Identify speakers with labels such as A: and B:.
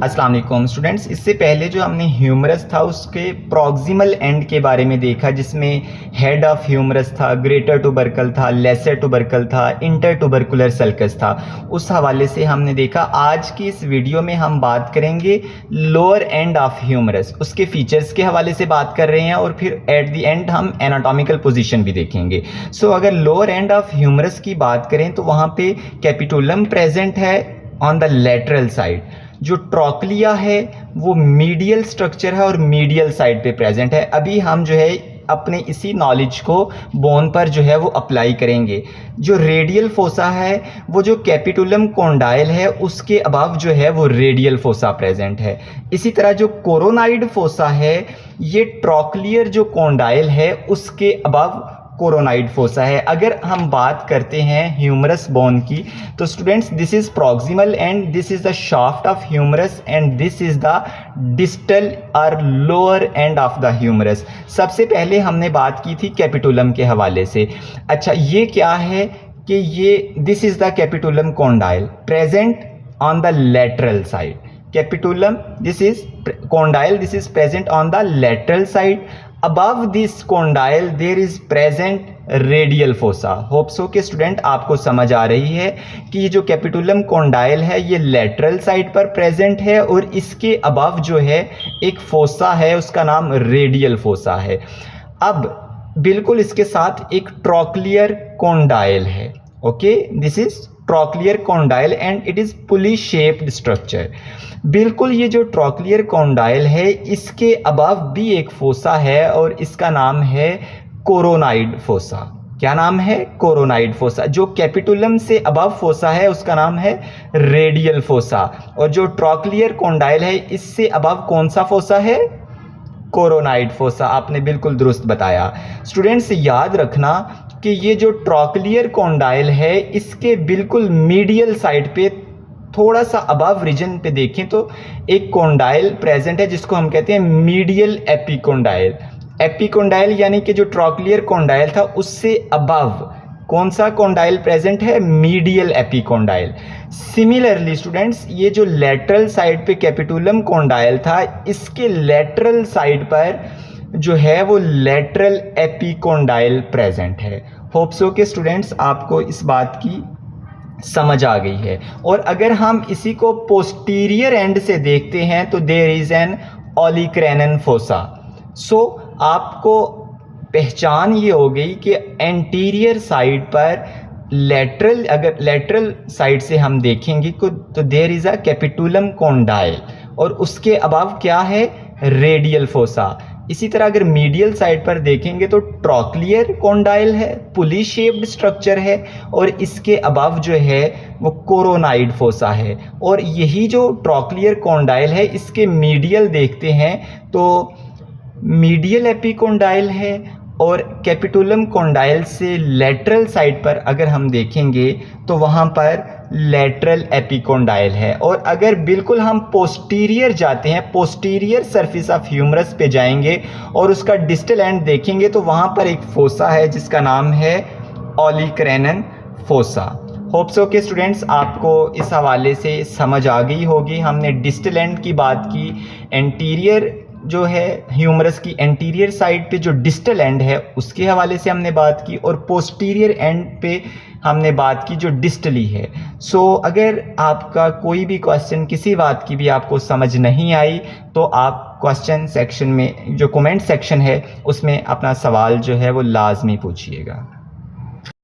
A: अस्सलाम वालेकुम स्टूडेंट्स। इससे पहले जो हमने ह्यूमरस था उसके प्रॉक्सिमल एंड के बारे में देखा, जिसमें हेड ऑफ ह्यूमरस था, ग्रेटर टुबरकल था, लेसर टुबरकल था, इंटर टुबरकुलर सल्कस था। उस हवाले से हमने देखा। आज की इस वीडियो में हम बात करेंगे लोअर एंड ऑफ ह्यूमरस, उसके फीचर्स के हवाले से बात कर रहे हैं और फिर एट द एंड हम एनाटॉमिकल पोजीशन भी देखेंगे। अगर लोअर एंड ऑफ ह्यूमरस की बात करें तो वहाँ पे कैपिटुलम प्रेजेंट है ऑन द लेटरल साइड। जो ट्रॉक्लिया है वो मीडियल स्ट्रक्चर है और मीडियल साइड पे प्रेजेंट है। अभी हम जो है अपने इसी नॉलेज को बोन पर जो है वो अप्लाई करेंगे। जो रेडियल फोसा है वो जो कैपिटुलम कॉन्डाइल है उसके अबव जो है वो रेडियल फोसा प्रेजेंट है। इसी तरह जो कोरोनाइड फोसा है ये ट्रॉक्लियर जो कॉन्डाइल है उसके अबव कोरोनाइड फोसा है। अगर हम बात करते हैं ह्यूमरस बोन की तो students this is proximal and this is the shaft of humerus and this is the distal और lower end of the humerus. सबसे पहले हमने बात की थी कैपिटुलम के हवाले से। अच्छा, ये क्या है कि ये this is the capitulum condyle present on the lateral side. Capitulum this is condyle, this is present on the lateral side. Above this condyle there is present radial fossa. Hope so के student आपको समझ आ रही है कि ये जो capitulum condyle है ये लेटरल साइड पर प्रेजेंट है और इसके अबव जो है एक फोसा है, उसका नाम रेडियल फोसा है। अब बिल्कुल इसके साथ एक ट्रॉक्लियर कॉन्डाइल है। Okay, this is trochlear condyle and it is pulley shaped structure. बिल्कुल ये जो ट्रॉक्लियर कॉन्डाइल है इसके अबव भी एक फोसा है और इसका नाम है कोरोनाइड फोसा। क्या नाम है? Coronoid fossa. जो कैपिटुलम से अबव फोसा है उसका नाम है रेडियल फोसा और जो ट्रॉक्लियर कॉन्डाइल है इससे अबव कौन सा फोसा है? Coronoid fossa. आपने बिल्कुल दुरुस्त बताया। स्टूडेंट्स याद रखना कि ये जो ट्रॉक्लियर कॉन्डाइल है इसके बिल्कुल मीडियल साइड पे थोड़ा सा अबव रीजन पे देखें तो एक कॉन्डाइल प्रेजेंट है जिसको हम कहते हैं मीडियल एपिकोंडाइल। एपिकोंडाइल यानी कि जो ट्रॉक्लियर कॉन्डाइल था उससे अबव कौन सा कॉन्डाइल प्रेजेंट है? Medial epicondyle. सिमिलरली स्टूडेंट्स ये जो लेटरल साइड पे कैपिटुलम कॉन्डाइल था इसके लेटरल साइड पर जो है वो लेटरल एपिकोंडाइल प्रेजेंट है। होप सो के स्टूडेंट्स आपको इस बात की समझ आ गई है। और अगर हम इसी को पोस्टीरियर एंड से देखते हैं तो there is an olecranon fossa. आपको पहचान ये हो गई कि एंटीरियर साइड पर लेटरल, अगर लेटरल साइड से हम देखेंगे तो there is a capitulum condyle और उसके अबव क्या है? Radial fossa. इसी तरह अगर मीडियल साइड पर देखेंगे तो ट्रॉक्लियर कॉन्डाइल है, पुली शेप्ड स्ट्रक्चर है और इसके अबव जो है वो कोरोनाइड फोसा है। और यही जो ट्रॉक्लियर कॉन्डाइल है इसके मीडियल देखते हैं तो मीडियल एपिकोंडाइल है और कैपिटुलम कॉन्डाइल से लेटरल साइड पर अगर हम देखेंगे तो वहाँ पर लेटरल एपिकोंडाइल है। और अगर बिल्कुल हम पोस्टीरियर जाते हैं, पोस्टीरियर सरफेस ऑफ ह्यूमरस पे जाएंगे और उसका डिस्टल एंड देखेंगे तो वहाँ पर एक फोसा है जिसका नाम है ओलिक्रैनन फोसा। होप सो के स्टूडेंट्स आपको इस हवाले से समझ आ गई होगी। हमने डिस्टल एंड की बात की, एंटीरियर जो है ह्यूमरस की एंटीरियर साइड पे जो डिस्टल एंड है उसके हवाले से हमने बात की और पोस्टीरियर एंड पे हमने बात की जो डिस्टली है। अगर आपका कोई भी क्वेश्चन किसी बात की भी आपको समझ नहीं आई तो आप क्वेश्चन सेक्शन में जो कमेंट सेक्शन है उसमें अपना सवाल जो है वो लाजमी पूछिएगा।